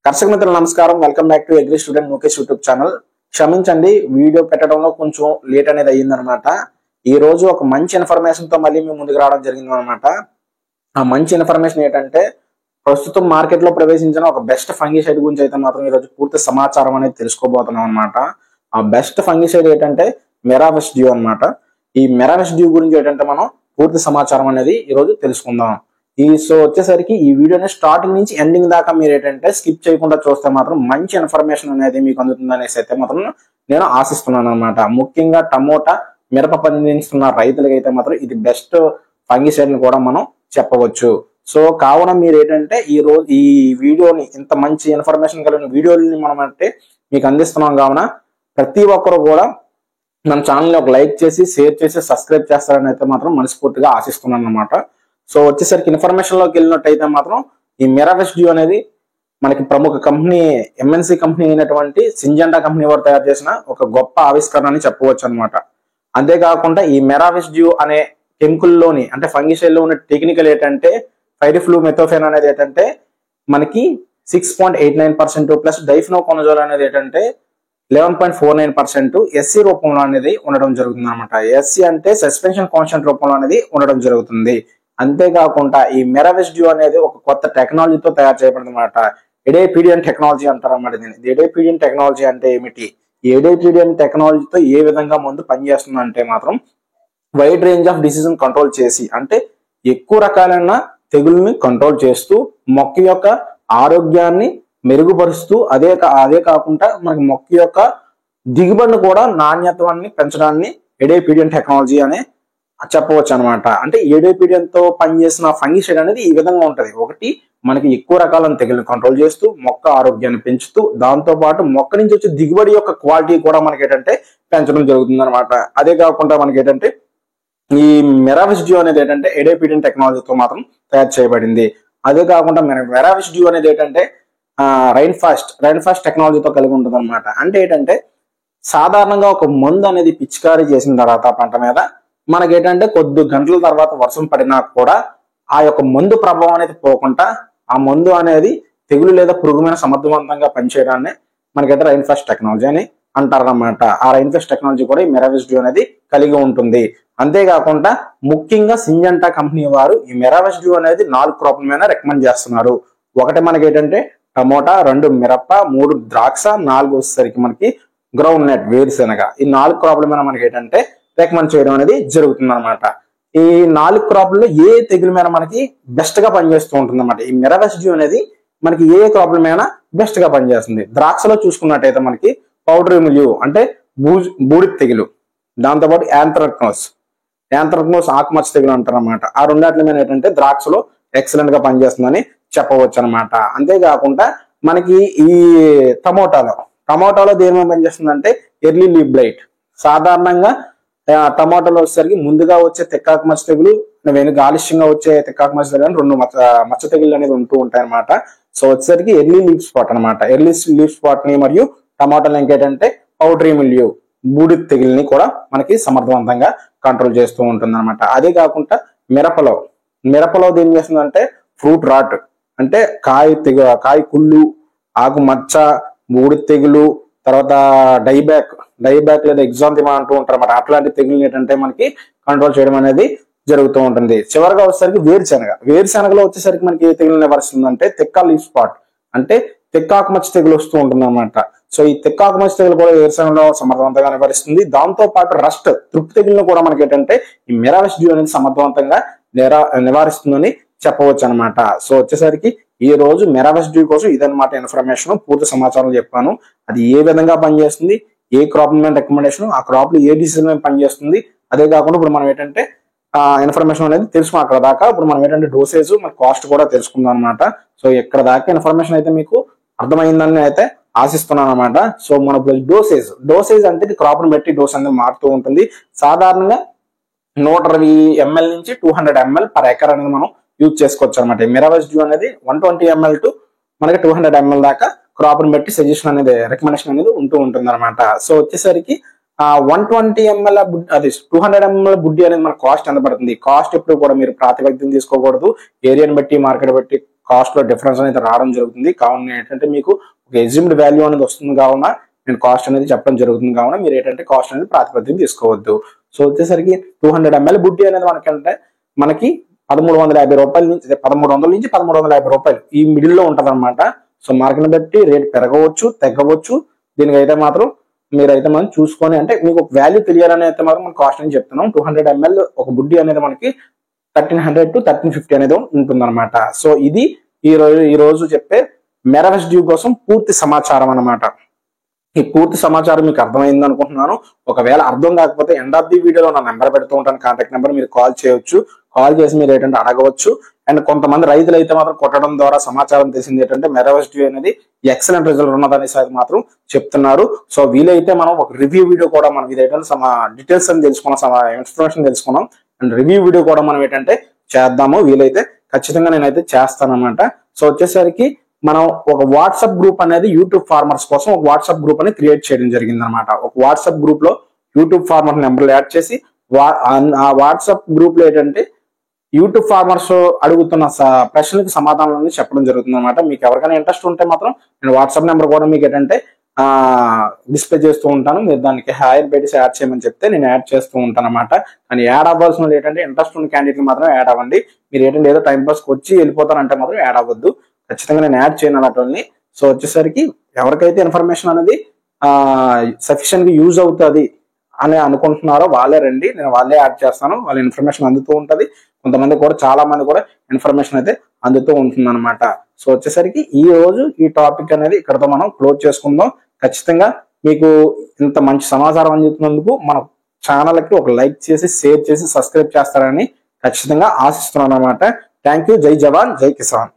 దర్శక మిత్రులు నమస్కారం. Welcome back to agri student Mukesh YouTube channel. క్షమించండి, వీడియో పెట్టడంలో కొంచెం లేట్ అనేది అయ్యిందనమాట. ఈ రోజు ఒక మంచి ఇన్ఫర్మేషన్ తో మళ్ళీ మేము ముందుకు రావడం జరిగింది అనమాట. ఆ మంచి ఇన్ఫర్మేషన్ ఏంటంటే, ప్రస్తుతం మార్కెట్ లో ప్రవేశించిన ఒక బెస్ట్ ఫంగిసైడ్ గురించి అయితే మాత్రం ఈ రోజు పూర్తి సమాచారం అనేది తెలుసుకోబోతున్నాం అనమాట. ఆ బెస్ట్ ఫంగిసైడ్ ఏంటంటే మెరావిస్ డ్యూ అనమాట. ఈ మెరావిస్ డ్యూ గురించి ఏంటంటే మనం పూర్తి సమాచారం అనేది ఈ రోజు తెలుసుకుందాం. సో వచ్చేసరికి ఈ వీడియోని స్టార్టింగ్ నుంచి ఎండింగ్ దాకా మీరు ఏంటంటే స్కిప్ చేయకుండా చూస్తే మాత్రం మంచి ఇన్ఫర్మేషన్ అనేది మీకు అందుతుంది అనేసి అయితే మాత్రం నేను ఆశిస్తున్నాను అనమాట. ముఖ్యంగా టమోటా మిరప పండిస్తున్న రైతులకి అయితే మాత్రం ఇది బెస్ట్ ఫంగిసైడ్ ని కూడా మనం చెప్పవచ్చు. సో కావున మీరు ఏంటంటే ఈ రోజు ఈ వీడియోని ఇంత మంచి ఇన్ఫర్మేషన్ కలిగిన వీడియోని మనం అంటే మీకు అందిస్తున్నాం. కావున ప్రతి ఒక్కరు కూడా మన ఛానల్ ని ఒక లైక్ చేసి షేర్ చేసి సబ్స్క్రైబ్ చేస్తారని అయితే మాత్రం మనస్ఫూర్తిగా ఆశిస్తున్నాను అనమాట. సో వచ్చేసరికి ఇన్ఫర్మేషన్ లోకి వెళ్ళినట్టయితే మాత్రం ఈ మెరావిస్ డ్యూ అనేది మనకి ప్రముఖ కంపెనీ ఎంఎన్సి కంపెనీ అయినటువంటి సింజెంటా కంపెనీ వారు తయారు చేసిన ఒక గొప్ప ఆవిష్కరణ అని చెప్పవచ్చు అనమాట. అంతేకాకుండా ఈ మెరావిస్ డ్యూ అనే కెమికల్ లోని అంటే ఫంగిసైడ్ లో ఉన్న టెక్నికల్ ఏంటంటే పైరిఫ్లూమెథోఫేన్ అనేది ఏంటంటే మనకి 6.89% ప్లస్ డైఫినోకోనజోల్ అనేది ఏంటంటే 11.49% ఎస్సీ రూపంలో అనేది ఉండడం జరుగుతుంది అనమాట. ఎస్సీ అంటే సస్పెన్షన్ కాన్స్టెంట్ రూపంలో అనేది ఉండడం జరుగుతుంది. అంతేకాకుండా ఈ మెరావిస్ డ్యూ అనేది ఒక కొత్త టెక్నాలజీతో తయారు చేయబడింది అనమాట. ఎడేపీడియన్ టెక్నాలజీ అంటారు అన్నమాట. దీన్ని ఎడేపీడియన్ టెక్నాలజీ అంటే ఏమిటి, ఈ ఎడేపీడియన్ టెక్నాలజీతో ఏ విధంగా ముందు పనిచేస్తుంది అంటే మాత్రం wide range of disease control చేసి అంటే ఎక్కువ రకాలైన తెగుల్ని కంట్రోల్ చేస్తూ మొక్క యొక్క ఆరోగ్యాన్ని మెరుగుపరుస్తూ అదే కాకుండా మనకి మొక్క యొక్క దిగుబడిని కూడా నాణ్యత్వాన్ని పెంచడాన్ని ఎడేపీడియన్ టెక్నాలజీ అనే చెప్పవచ్చు అనమాట. అంటే ఎడేపీడియన్ తో పనిచేసిన ఫంగిసైడ్ అనేది ఈ విధంగా ఉంటది. ఒకటి మనకి ఎక్కువ రకాలను తెగులను కంట్రోల్ చేస్తూ మొక్క ఆరోగ్యాన్ని పెంచుతూ దాంతో పాటు మొక్క నుంచి వచ్చే దిగుబడి యొక్క క్వాలిటీ కూడా మనకి ఏంటంటే పెంచడం జరుగుతుంది అనమాట. అదే కాకుండా మనకి ఏంటంటే ఈ మెరావిస్ డ్యూ అనేది ఏంటంటే ఎడేపీడియన్ టెక్నాలజీతో మాత్రం తయారు చేయబడింది. అదే కాకుండా మెరావిస్ డ్యూ అనేది ఏంటంటే రైన్ ఫాస్ట్ టెక్నాలజీతో కలిగి ఉంటుంది అనమాట. అంటే ఏంటంటే సాధారణంగా ఒక మందు అనేది పిచికారీ చేసిన తర్వాత పంట మీద మనకి ఏంటంటే కొద్ది గంటల తర్వాత వర్షం పడినా కూడా ఆ యొక్క మందు ప్రభావం అనేది పోకుండా ఆ మందు అనేది తెగులు లేదా పురుగు మీద సమర్థవంతంగా పనిచేయడాన్ని మనకైతే రైన్ ఫాస్ట్ టెక్నాలజీ అని అంటారన్నమాట. ఆ రైన్ ఫాస్ట్ టెక్నాలజీ కూడా ఈ మెరావిస్ డ్యూ అనేది కలిగి ఉంటుంది. అంతేకాకుండా ముఖ్యంగా సింజెంటా కంపెనీ వారు ఈ మెరావిస్ డ్యూ అనేది 4 క్రాప్ల మీద రికమెండ్ చేస్తున్నారు. ఒకటి మనకి ఏంటంటే టమోటా, 2 మిరప, 3 ద్రాక్ష, 4 వచ్చేసరికి మనకి గ్రౌండ్ నట్ వేరుశెనగ. ఈ 4 క్రాప్ల మీద మనకి ఏంటంటే రికమెండ్ చేయడం అనేది జరుగుతుంది అనమాట. ఈ 4 క్రాప్లలో ఏ తెగుల మీద మనకి బెస్ట్ గా పనిచేస్తూ ఉంటుంది అనమాట. ఈ మెరావిస్ డ్యూ అనేది మనకి ఏ క్రాప్ల మీద బెస్ట్ గా పనిచేస్తుంది. ద్రాక్షలో చూసుకున్నట్టయితే మనకి పౌడరీ మిల్యూ అంటే బూడిద తెగులు, దాంతోపాటు యాంథ్రాక్నోస్ ఆకుమచ్చ తెగులు అంటారు అనమాట. ఆ రెండాట్ల మీద ఏంటంటే ద్రాక్షలో ఎక్సలెంట్ గా పనిచేస్తుందని చెప్పవచ్చు అనమాట. అంతేకాకుండా మనకి ఈ టమోటాలో దేని మీద పనిచేస్తుందంటే ఎర్లీ లీఫ్ బ్లైట్. సాధారణంగా టమాటాలో వచ్చేసరికి ముందుగా వచ్చే తెక్కాకు మచ్చ తెగులు, వెనుక ఆలస్యంగా వచ్చే తెక్కాకు మచ్చ తెగులు 2 మచ్చ తెగులు అనేది ఉంటూ ఉంటాయి అనమాట. సో వచ్చేసరికి ఎర్లీ లీఫ్ స్పాట్ అనమాట. ఎర్లీ లీఫ్ స్పాట్ ని మరియు టమాటాలు ఇంకేంటంటే పౌడరీ మిల్యూ బూడిద తెగుల్ని కూడా మనకి సమర్థవంతంగా కంట్రోల్ చేస్తూ ఉంటుంది అనమాట. అదే కాకుండా మిరపలో ఏం చేస్తుందంటే ఫ్రూట్ రాట్ అంటే కాయ కుళ్ళు, ఆకు మచ్చ, బూడిద తెగులు, తర్వాత డైబ్యాక్ లేదా ఎగ్జాంతిమా అంటూ ఉంటారు అన్నమాట. అట్లాంటి తెగులు ఏంటంటే మనకి కంట్రోల్ చేయడం అనేది జరుగుతూ ఉంటుంది. చివరిగా వచ్చేసరికి వేరుశెనగలో వచ్చేసరికి మనకి ఏ తెగులు నివారిస్తుందంటే తెక్కా లీఫ్ స్పాట్ అంటే తెక్కాకు మచ్చ తెగులు వస్తూ ఉంటుంది అనమాట. సో ఈ తెక్కాకు మచ్చ తెగులు కూడా వేరుశెనగలో సమర్థవంతంగా నివారిస్తుంది. దాంతో పాటు తృప్తి తెగులను కూడా మనకి ఏంటంటే ఈ మెరావిస్ డ్యూ అనేది సమర్థవంతంగా నివారిస్తుందని చెప్పవచ్చు అనమాట. సో వచ్చేసరికి ఈ రోజు మెరావిస్ డ్యూ కోసం ఇదన్నమాట ఇన్ఫర్మేషన్, పూర్తి సమాచారం చెప్పాను. అది ఏ విధంగా పనిచేస్తుంది, ఏ క్రాప్ మీద రికమెండేషన్, ఆ క్రాప్ లో ఏ డిసీజ్ మీద పనిచేస్తుంది. అదే కాకుండా ఇప్పుడు మనం ఏంటంటే ఇన్ఫర్మేషన్ అనేది తెలుసుకున్నాం అక్కడ దాకా. ఇప్పుడు మనం ఏంటంటే డోసేజ్ మన కాస్ట్ కూడా తెలుసుకుందాం అనమాట. సో ఇక్కడ దాకా ఇన్ఫర్మేషన్ అయితే మీకు అర్థమైందని అయితే ఆశిస్తున్నాను అనమాట. సో మన డోసేజ్ అంటే క్రాప్ ని బట్టి డోస్ అనేది మారుతూ ఉంటుంది. సాధారణంగా 120 ml నుంచి 200 ml పర్ ఎకర్ అనేది మనం యూజ్ చేసుకోవచ్చు అనమాట. మెరావిస్ డ్యూ అనేది 120 ml టు మనకి 200 ml దాకా క్రాప్ ని బట్టి సజెషన్ అనేది రికమెండేషన్ అనేది ఉంటూ ఉంటుంది అనమాట. సో వచ్చేసరికి 120 ml అది 200 ml బుడ్డి అనేది మన కాస్ట్ ఎంత పడుతుంది. కాస్ట్ ఎప్పుడు కూడా మీరు ప్రాతిపదికన తీసుకోకూడదు. ఏరియాని బట్టి మార్కెట్ బట్టి కాస్ట్ లో డిఫరెన్స్ అనేది రావడం జరుగుతుంది. కావున ఏంటంటే మీకు ఒక ఎజ్యూమ్డ్ వాల్యూ అనేది వస్తుంది కావున నేను కాస్ట్ అనేది చెప్పడం జరుగుతుంది. కావున మీరు ఏంటంటే కాస్ట్ అనేది ప్రాతిపదికన తీసుకోవద్దు. సో వచ్చేసరికి 200 ml బుడ్డి అనేది మనకి 1350 రూపాయల నుంచి 1300 నుంచి 1350 రూపాయలు ఈ మిడిల్ లో ఉంటది అనమాట. సో మార్కెట్ బట్టి రేట్ పెరగవచ్చు, తగ్గవచ్చు. దీనికైతే మాత్రం మీరైతే మనం చూసుకొని, అంటే మీకు ఒక వాల్యూ తెలియాలని అయితే మాత్రం మనం కాస్ట్ అని చెప్తున్నాం. 200 ml ఒక బుడ్డి అనేది మనకి 1300 to 1350 అనేది ఉంటుంది అనమాట. సో ఇది ఈ రోజు చెప్పే మెరవస్ డ్యూ కోసం పూర్తి సమాచారం అనమాట. ఈ పూర్తి సమాచారం మీకు అర్థమైంది అనుకుంటున్నాను. ఒకవేళ అర్థం కాకపోతే ఎండ్ ఆఫ్ ది వీడియోలో నా నెంబర్ పెడుతూ ఉంటాను, కాంటాక్ట్ నెంబర్, మీరు కాల్ చేయొచ్చు. కాల్ చేసి మీరు ఏంటంటే అడగవచ్చు. అండ్ కొంతమంది రైతులు అయితే మాత్రం కొట్టడం ద్వారా సమాచారం తెలిసింది ఏంటంటే మెరవస్ డ్యూ అనేది ఎక్సలెంట్ రిజల్ట్ ఉన్నదనేసి మాత్రం చెప్తున్నారు. సో వీలైతే మనం ఒక రివ్యూ వీడియో కూడా మనం ఇదైతే డీటెయిల్స్ అని తెలుసుకున్నాం, ఇన్ఫర్మేషన్ తెలుసుకున్నాం. అండ్ రివ్యూ వీడియో కూడా మనం ఏంటంటే చేద్దాము. వీలైతే ఖచ్చితంగా నేనైతే చేస్తాను అనమాట. సో వచ్చేసరికి మనం ఒక వాట్సాప్ గ్రూప్ అనేది యూట్యూబ్ ఫార్మర్స్ కోసం ఒక వాట్సాప్ గ్రూప్ అనేది క్రియేట్ చేయడం జరిగింది అనమాట. ఒక వాట్సాప్ గ్రూప్ లో యూట్యూబ్ ఫార్మర్ నెంబర్లు యాడ్ చేసి ఆ వాట్సాప్ గ్రూప్ లో ఏంటంటే యూట్యూబ్ ఫార్మర్స్ అడుగుతున్న ప్రశ్నలకు సమాధానాలను చెప్పడం జరుగుతుంది అనమాట. మీకు ఎవరికైనా ఇంట్రెస్ట్ ఉంటే మాత్రం నేను వాట్సాప్ నెంబర్ కూడా మీకు ఏంటంటే డిస్ప్లే చేస్తూ ఉంటాను. మీరు దానికి హాయర్ బెడ్స్ యాడ్ చేయమని చెప్తే నేను యాడ్ చేస్తూ ఉంటాను అనమాట. కానీ యాడ్ అవ్వాల్సిన ఏంటంటే ఇంట్రెస్ట్ ఉన్న క్యాండిడేట్లు మాత్రం యాడ్ అవ్వండి. మీరు ఏంటంటే ఏదో టైం పాస్కి వచ్చి వెళ్ళిపోతారంటే మాత్రం యాడ్ అవ్వద్దు. ఖచ్చితంగా నేను యాడ్ చేయను అలాంటి. సో వచ్చేసరికి ఎవరికైతే ఇన్ఫర్మేషన్ అనేది సఫిషియెంట్ గా యూజ్ అవుతుంది అని అనుకుంటున్నారో వాళ్ళే రండి, నేను వాళ్ళే యాడ్ చేస్తాను. వాళ్ళ ఇన్ఫర్మేషన్ అందుతూ ఉంటది. కొంతమంది కూడా చాలా మంది కూడా ఇన్ఫర్మేషన్ అయితే అందుతూ ఉంటుంది అనమాట. సో వచ్చేసరికి ఈ రోజు ఈ టాపిక్ అనేది ఇక్కడతో మనం క్లోజ్ చేసుకుందాం. ఖచ్చితంగా మీకు ఇంత మంచి సమాచారం అందించినందుకు మన ఛానల్కి ఒక లైక్ చేసి, షేర్ చేసి, సబ్స్క్రైబ్ చేస్తారని ఖచ్చితంగా ఆశిస్తున్నాను అనమాట. Thank you. జై జవాన్, జై కిసాన్.